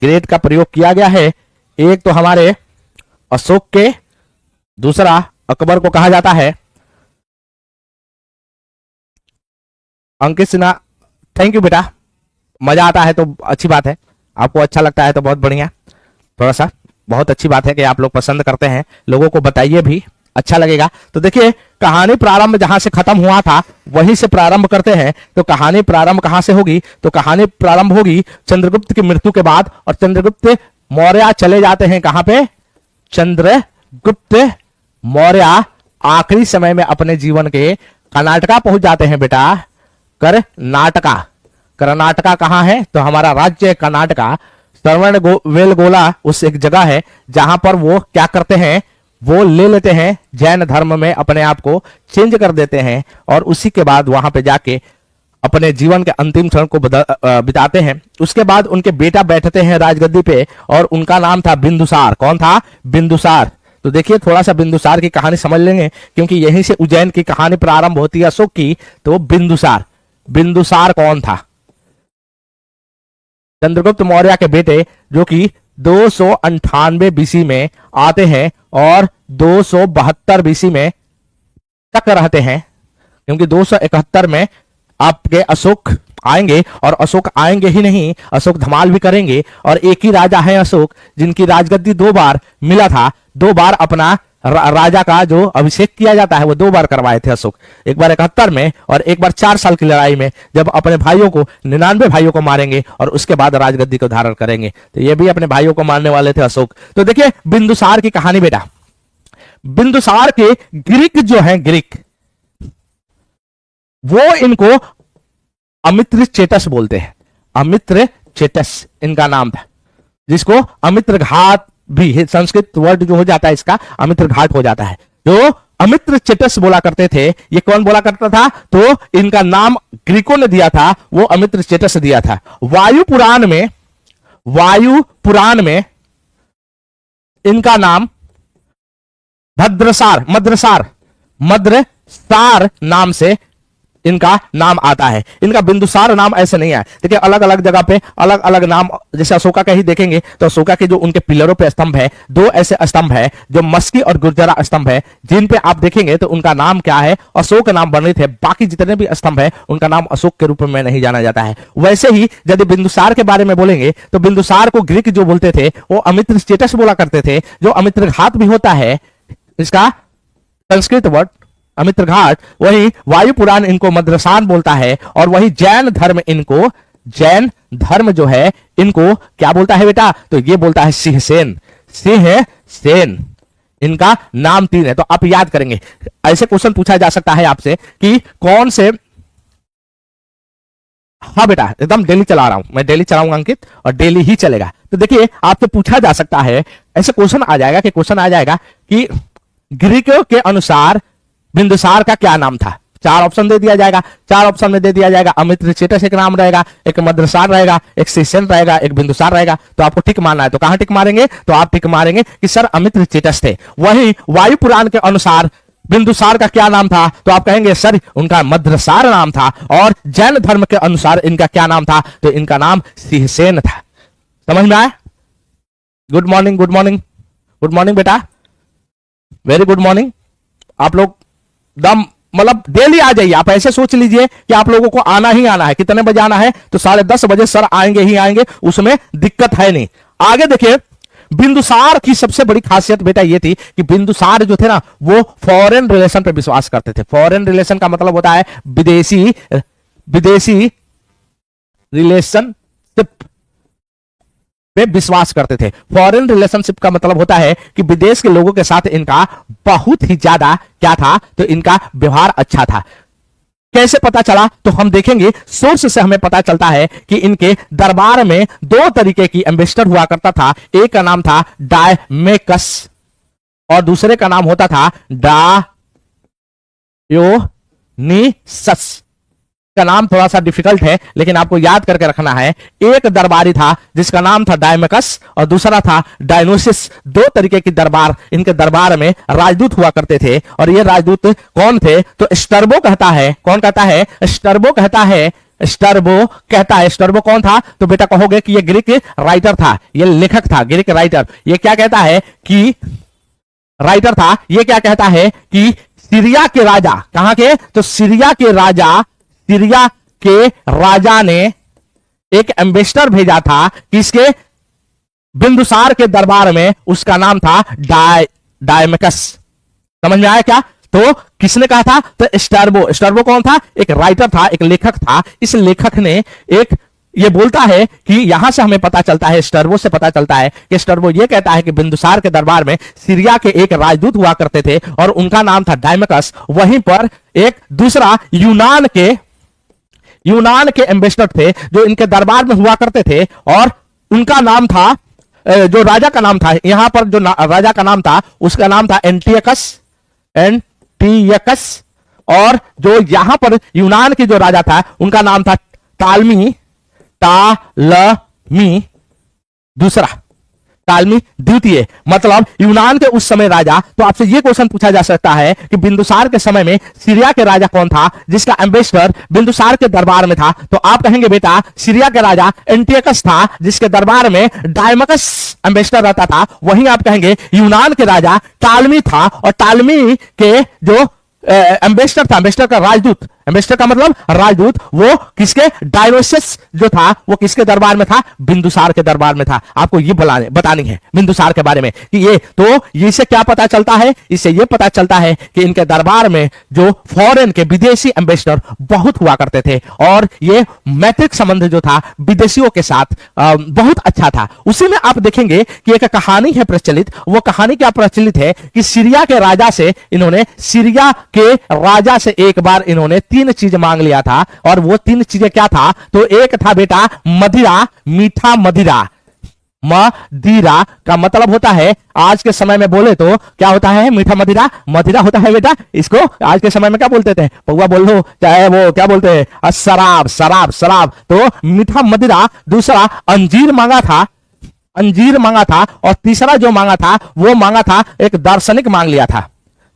Great का प्रयोग किया गया है। एक तो हमारे अशोक के, दूसरा अकबर को कहा जाता है। अंकित सिन्हा, थैंक यू बेटा, मजा आता है तो अच्छी बात है, आपको अच्छा लगता है तो बहुत बढ़िया, थोड़ा सा बहुत अच्छी बात है कि आप लोग पसंद करते हैं, लोगों को बताइए भी, अच्छा लगेगा। तो देखिए कहानी प्रारंभ जहां से खत्म हुआ था वहीं से प्रारंभ करते हैं। तो कहानी प्रारंभ कहां से होगी? तो कहानी प्रारंभ होगी चंद्रगुप्त की मृत्यु के बाद, और चंद्रगुप्त मौर्य चले जाते हैं कहां पे? चंद्रगुप्त मौर्य आखिरी समय में अपने जीवन के कर्नाटका पहुंच जाते हैं बेटा। कर्नाटका, कर्नाटका कहां है? तो हमारा राज्य कर्नाटका, वेलगोला उस एक जगह है जहां पर वो क्या करते हैं, वो ले लेते हैं जैन धर्म में अपने आप को चेंज कर देते हैं, और उसी के बाद वहां पे जाके अपने जीवन के अंतिम क्षण को बिताते हैं। उसके बाद उनके बेटा बैठते हैं राजगद्दी पे, और उनका नाम था बिंदुसार। कौन था? बिंदुसार। तो देखिए थोड़ा सा बिंदुसार की कहानी समझ लेंगे, क्योंकि यहीं से उज्जैन की कहानी प्रारंभ होती है अशोक की। तो बिंदुसार, बिंदुसार कौन था? चंद्रगुप्त मौर्य के बेटे, जो कि 298 बीसी में आते हैं और 272 बीसी में तक रहते हैं, क्योंकि 271 में आपके अशोक आएंगे, और अशोक आएंगे ही नहीं, अशोक धमाल भी करेंगे। और एक ही राजा है अशोक जिनकी राजगद्दी 2 बार मिला था, 2 बार अपना राजा का जो अभिषेक किया जाता है वो 2 बार करवाए थे अशोक। एक बार 71 में और एक बार 4 साल की लड़ाई में, जब अपने भाइयों को 99 भाइयों को मारेंगे और उसके बाद राजगद्दी को धारण करेंगे। तो ये भी अपने भाइयों को मारने वाले थे अशोक। तो देखिए बिंदुसार की कहानी बेटा, बिंदुसार के ग्रीक जो है, ग्रीक, वो इनको अमित्र चेटस बोलते हैं। अमित्र चेटस इनका नाम था, जिसको अमित्र घाट भी, संस्कृत वर्ड जो हो जाता है इसका अमित्र घाट हो जाता है। जो अमित्र चेटस बोला करते थे, ये कौन बोला करता था? तो इनका नाम ग्रीकों ने दिया था, वो अमित्र चेटस दिया था। वायु पुराण में, वायु पुराण में इनका नाम भद्रसार, मद्रसार, मद्रसार नाम से इनका नाम आता है। इनका बिंदुसार नाम ऐसे नहीं है। देखिए अलग अलग जगह पे अलग अलग नाम, जैसे अशोका का ही देखेंगे तो अशोका के जो उनके पिलरों पे स्तंभ है, 2 ऐसे स्तंभ है जो मस्की और गुर्जरा स्तंभ है, जिन पे आप देखेंगे तो उनका नाम क्या है? अशोक नाम वर्णित है। बाकी जितने भी स्तंभ है उनका नाम अशोक के रूप में नहीं जाना जाता है। वैसे ही यदि बिंदुसार के बारे में बोलेंगे तो बिंदुसार को ग्रीक जो बोलते थे वो अमित्र चेटस बोला करते थे, जो अमित्र घात भी होता है इसका संस्कृत वर्ड अमित्र घाट। वही वायु पुराण इनको मद्रसान बोलता है, और वही जैन धर्म इनको, जैन धर्म जो है इनको क्या बोलता है बेटा? तो ये बोलता है सिंहसेन, सिंहसेन। इनका नाम 3 है। तो आप याद करेंगे, ऐसे क्वेश्चन पूछा जा सकता है आपसे कि कौन से, हाँ बेटा एकदम डेली चला रहा हूं मैं, डेली चलाऊंगा अंकित, और डेली ही चलेगा। तो देखिए आपसे पूछा जा सकता है, ऐसे क्वेश्चन आ जाएगा कि ग्रीकों के अनुसार बिंदुसार का क्या नाम था? 4 ऑप्शन दे दिया जाएगा। 4 ऑप्शन में दे दिया जाएगा अमित्र चेटस एक नाम रहेगा, एक मद्रसार रहेगा, एक सिंहसेन रहेगा, एक बिंदुसार रहेगा। तो आपको टिक मारना है। तो कहां टिक मारेंगे? तो आप टिक मारेंगे कि सर अमित्र चेटस थे। वही वायु पुराण के अनुसार बिंदुसार का क्या नाम था? तो आप कहेंगे सर उनका मद्रसार नाम था। और जैन धर्म के अनुसार इनका क्या नाम था? तो इनका नाम सिंहसेन था। समझ में आया? Good morning, good morning, good morning बेटा, वेरी गुड मॉर्निंग। आप लोग दम मतलब डेली आ जाइए। आप ऐसे सोच लीजिए कि आप लोगों को आना ही आना है। कितने बजे आना है? तो 10:30 बजे सर आएंगे ही आएंगे, उसमें दिक्कत है नहीं। आगे देखिए बिंदुसार की सबसे बड़ी खासियत बेटा ये थी कि बिंदुसार जो थे ना वो फॉरेन रिलेशन पे विश्वास करते थे। फॉरेन रिलेशन का मतलब होता है विदेशी रिलेशनशिप पे विश्वास करते थे। फॉरेन रिलेशनशिप का मतलब होता है कि विदेश के लोगों के साथ इनका बहुत ही ज्यादा क्या था? तो इनका व्यवहार अच्छा था। कैसे पता चला? तो हम देखेंगे, सोर्स से हमें पता चलता है कि इनके दरबार में 2 तरीके की एम्बेसडर हुआ करता था। एक का नाम था डायमेकस और दूसरे का नाम होता था डायोनिसस। का नाम थोड़ा सा डिफिकल्ट है लेकिन आपको याद करके रखना है। एक दरबारी था जिसका नाम था डायमेकस और दूसरा था डायनोसिस। 2 तरीके की दरबार इनके दरबार में राजदूत हुआ करते थे। और ये राजदूत कौन थे? तो स्ट्रैबो कहता है, कौन कहता है? स्ट्रैबो कहता है स्ट्रैबो कहता है। स्ट्रैबो कौन था? तो बेटा कहोगे कि ये ग्रीक राइटर था, ये लेखक था, ग्रीक राइटर। ये क्या कहता है कि राइटर था, ये क्या कहता है कि सीरिया के राजा, कहां के? तो सीरिया के राजा ने एक एम्बेसडर भेजा था किसके? बिंदुसार के दरबार में। उसका नाम था डायमेकस। समझ में आया क्या? तो किसने कहा था? तो स्ट्रैबो। स्ट्रैबो कौन था? एक राइटर था, एक लेखक था। इस लेखक ने एक ये बोलता है कि यहां से हमें पता चलता है, स्ट्रैबो से पता चलता है कि स्ट्रैबो ये कहता है कि बिंदुसार के दरबार में सीरिया के एक राजदूत हुआ करते थे और उनका नाम था डायमेकस। वहीं पर एक दूसरा यूनान के एम्बेसडर थे जो इनके दरबार में हुआ करते थे और उनका नाम था, जो राजा का नाम था, यहां पर जो राजा का नाम था उसका नाम था एंटियकस। और जो यहां पर यूनान के जो राजा था उनका नाम था टालमी दूसरा, टालमी द्वितीय। मतलब यूनान के उस समय राजा। तो आपसे यह क्वेश्चन पूछा जा सकता है कि बिंदुसार के समय में सीरिया के राजा कौन था जिसका एम्बेसडर बिंदुसार के दरबार में था? तो आप कहेंगे बेटा सीरिया के राजा एंटियकस था जिसके दरबार में डायमेकस एम्बेसडर रहता था। वहीं आप कहेंगे यूनान के राजा टालमी था और टालमी के जो एम्बेसडर था, एम्बेसडर का राजदूत, एम्बेसडर का मतलब राजदूत, वो किसके? डायोनिसस जो था वो किसके दरबार में था? बिंदुसार के दरबार में था। आपको ये बतानी है बिंदुसार के बारे में कि ये तो इससे क्या पता चलता है? इससे ये पता चलता है कि इनके दरबार में जो फॉरेन के विदेशी एम्बेसडर बहुत हुआ करते थे और ये मैत्रिक संबंध जो था विदेशियों के साथ बहुत अच्छा था। उसी में आप देखेंगे कि एक कहानी है प्रचलित। वो कहानी क्या प्रचलित है कि सीरिया के राजा से एक बार इन्होंने 3 चीज मांग लिया था और वो 3 चीजें क्या था? तो एक था बेटा मदिरा, मीठा मदिरा। मदिरा का मतलब होता है, आज के समय में बोले तो क्या होता है? मीठा मदिरा। मदिरा होता है बेटा, इसको आज के समय में क्या बोलते थे? पौवा बोल लो, चाहे वो क्या बोलते हैं? शराब। तो मीठा मदिरा। दूसरा अंजीर मांगा था और तीसरा जो मांगा था वो मांगा था एक दार्शनिक मांग लिया था।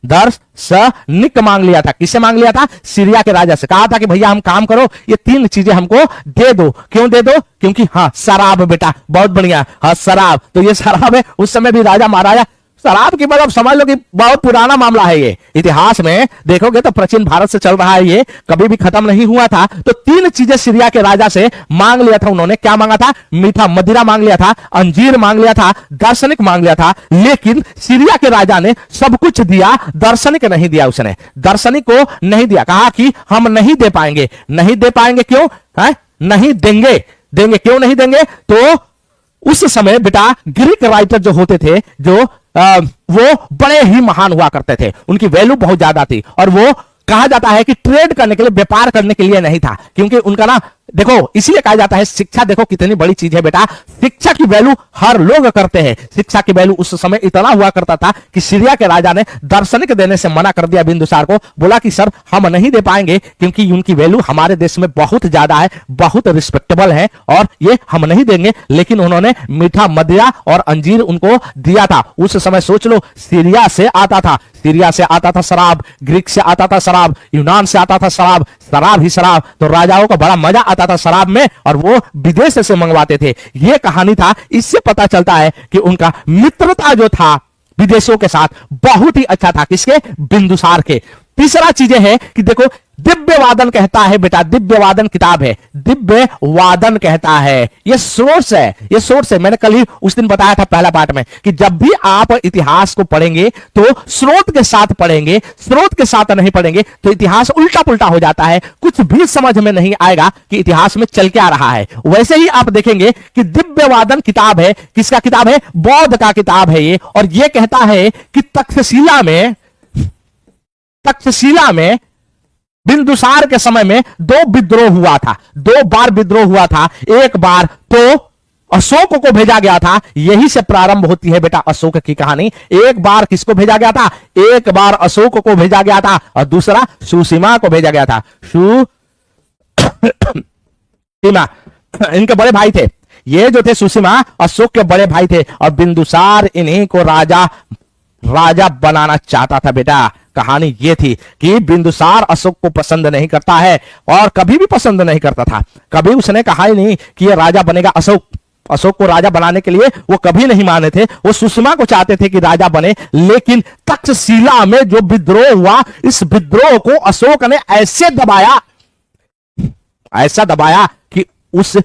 दार्शनिक मांग लिया था। किससे मांग लिया था? सीरिया के राजा से। कहा था कि भैया हम काम करो, ये 3 चीजें हमको दे दो। क्यों दे दो? क्योंकि हाँ शराब बेटा, बहुत बढ़िया, हाँ शराब। तो ये शराब है, उस समय भी राजा महाराजा शराब की मतलब समझ लो कि बहुत पुराना मामला है। ये इतिहास में देखोगे तो प्राचीन भारत से चल रहा है, ये कभी भी खत्म नहीं हुआ था। तो 3 चीजें सीरिया के राजा से मांग लिया था उन्होंने। क्या मांगा था? मीठा मदिरा मांग लिया था, अंजीर मांग लिया था, दार्शनिक मांग लिया था। लेकिन सीरिया के राजा ने सब कुछ दिया, दार्शनिक नहीं दिया। उसने दार्शनिक को नहीं दिया। कहा कि हम नहीं दे पाएंगे। क्यों है? नहीं देंगे। क्यों नहीं देंगे? तो उस समय बेटा ग्रीक राइटर जो होते थे वो बड़े ही महान हुआ करते थे, उनकी वैल्यू बहुत ज्यादा थी और वो कहा जाता है कि ट्रेड करने के लिए, व्यापार करने के लिए नहीं था। क्योंकि उनका ना देखो, इसीलिए कहा जाता है शिक्षा देखो कितनी बड़ी चीज है बेटा। शिक्षा की वैल्यू हर लोग करते हैं। शिक्षा की वैल्यू उस समय इतना हुआ करता था कि सीरिया के राजा ने दार्शनिक देने से मना कर दिया बिंदुसार को। बोला कि सर हम नहीं दे पाएंगे क्योंकि उनकी वैल्यू हमारे देश में बहुत ज्यादा है, बहुत रिस्पेक्टेबल है और ये हम नहीं देंगे। लेकिन उन्होंने मीठा मदिरा और अंजीर उनको दिया था। उस समय सोच लो, सीरिया से आता था शराब, ग्रीक से आता था शराब, यूनान से आता था शराब ही शराब। तो राजाओं को बड़ा मजा आता था शराब में और वो विदेश से मंगवाते थे। ये कहानी था। इससे पता चलता है कि उनका मित्रता जो था विदेशों के साथ बहुत ही अच्छा था। किसके? बिंदुसार के। तीसरा चीजें है कि देखो दिव्य वादन कहता है बेटा, दिव्य वादन किताब है, दिव्य वादन कहता है। ये सोर्स है। मैंने कल ही उस दिन बताया था पहला पार्ट में कि जब भी आप इतिहास को पढ़ेंगे तो स्रोत के साथ पढ़ेंगे, स्रोत के साथ नहीं पढ़ेंगे तो इतिहास उल्टा पुल्टा हो जाता है, कुछ भी समझ में नहीं आएगा कि इतिहास में चल क्या रहा है। वैसे ही आप देखेंगे कि दिव्य वादन किताब है। किसका किताब है? बौद्ध का किताब है ये। और ये कहता है कि तक्षशिला में बिंदुसार के समय में 2 विद्रोह हुआ था, 2 बार विद्रोह हुआ था। एक बार तो अशोक को भेजा गया था। यही से प्रारंभ होती है बेटा अशोक की कहानी। एक बार किसको भेजा गया था? एक बार अशोक को भेजा गया था और दूसरा सुसीमा को भेजा गया था। सुसीमा इनके बड़े भाई थे। ये जो थे सुसीमा अशोक के बड़े भाई थे और बिंदुसार इन्हीं को राजा बनाना चाहता था बेटा। कहानी ये थी कि बिंदुसार अशोक को पसंद नहीं करता है और कभी भी पसंद नहीं करता था। कभी उसने कहा ही नहीं कि ये राजा बनेगा। अशोक को राजा बनाने के लिए वो कभी नहीं माने थे। वो सुषमा को चाहते थे कि राजा बने, लेकिन तक्षशिला में जो विद्रोह हुआ, इस विद्रोह को अशोक ने ऐसा दबाया कि उस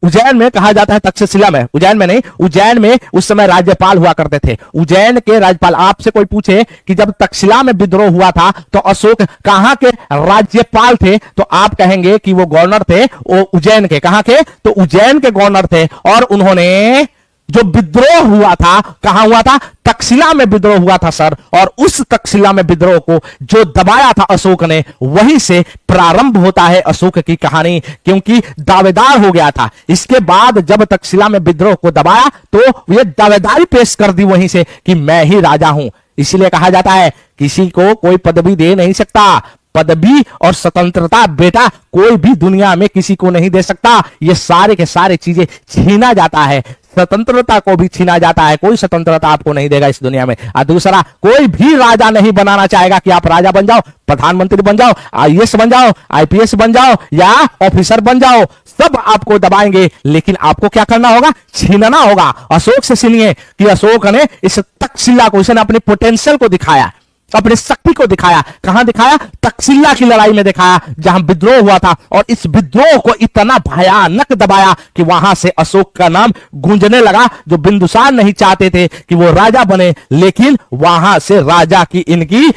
उज्जैन में, कहा जाता है तक्षशिला में, उज्जैन में नहीं, उज्जैन में उस समय राज्यपाल हुआ करते थे। उज्जैन के राज्यपाल, आपसे कोई पूछे कि जब तक्षशिला में विद्रोह हुआ था तो अशोक कहां के राज्यपाल थे, तो आप कहेंगे कि वो गवर्नर थे, वो उज्जैन के। कहां के? तो उज्जैन के गवर्नर थे। और उन्होंने जो विद्रोह हुआ था, कहां हुआ था? तक्षशिला में विद्रोह हुआ था सर। और उस तक्षशिला में विद्रोह को जो दबाया था अशोक ने, वहीं से प्रारंभ होता है अशोक की कहानी, क्योंकि दावेदार हो गया था। इसके बाद जब तक्षशिला में विद्रोह को दबाया तो ये दावेदारी पेश कर दी वहीं से कि मैं ही राजा हूं। इसलिए कहा जाता है किसी को कोई पदवी दे नहीं सकता। पदवी और स्वतंत्रता बेटा कोई भी दुनिया में किसी को नहीं दे सकता। ये सारे के सारे चीजें छीना जाता है। स्वतंत्रता को भी छीना जाता है। कोई स्वतंत्रता आपको नहीं देगा इस दुनिया में। और दूसरा, कोई भी राजा नहीं बनाना चाहेगा कि आप राजा बन जाओ, प्रधानमंत्री बन जाओ, आईएएस बन जाओ, आईपीएस बन जाओ या ऑफिसर बन जाओ। सब आपको दबाएंगे, लेकिन आपको क्या करना होगा? छीनना होगा। अशोक से सुनिए कि अशोक ने इस तक्षशिला को, इसने अपने पोटेंशियल को दिखाया, अपनी शक्ति को दिखाया। कहां दिखाया? तक्षशिला की लड़ाई में दिखाया, जहां विद्रोह हुआ था। और इस विद्रोह को इतना भयानक दबाया कि वहां से अशोक का नाम गूंजने लगा। जो बिंदुसार नहीं चाहते थे कि वो राजा बने, लेकिन वहां से राजा की इनकी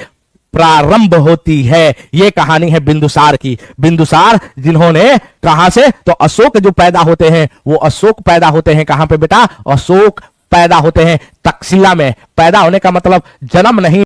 प्रारंभ होती है। यह कहानी है बिंदुसार की। बिंदुसार जिन्होंने, कहां से? तो अशोक जो पैदा होते हैं, वो अशोक पैदा होते हैं कहां पे बेटा? अशोक पैदा होते हैं तक्षशिला में। पैदा होने का मतलब जन्म नहीं।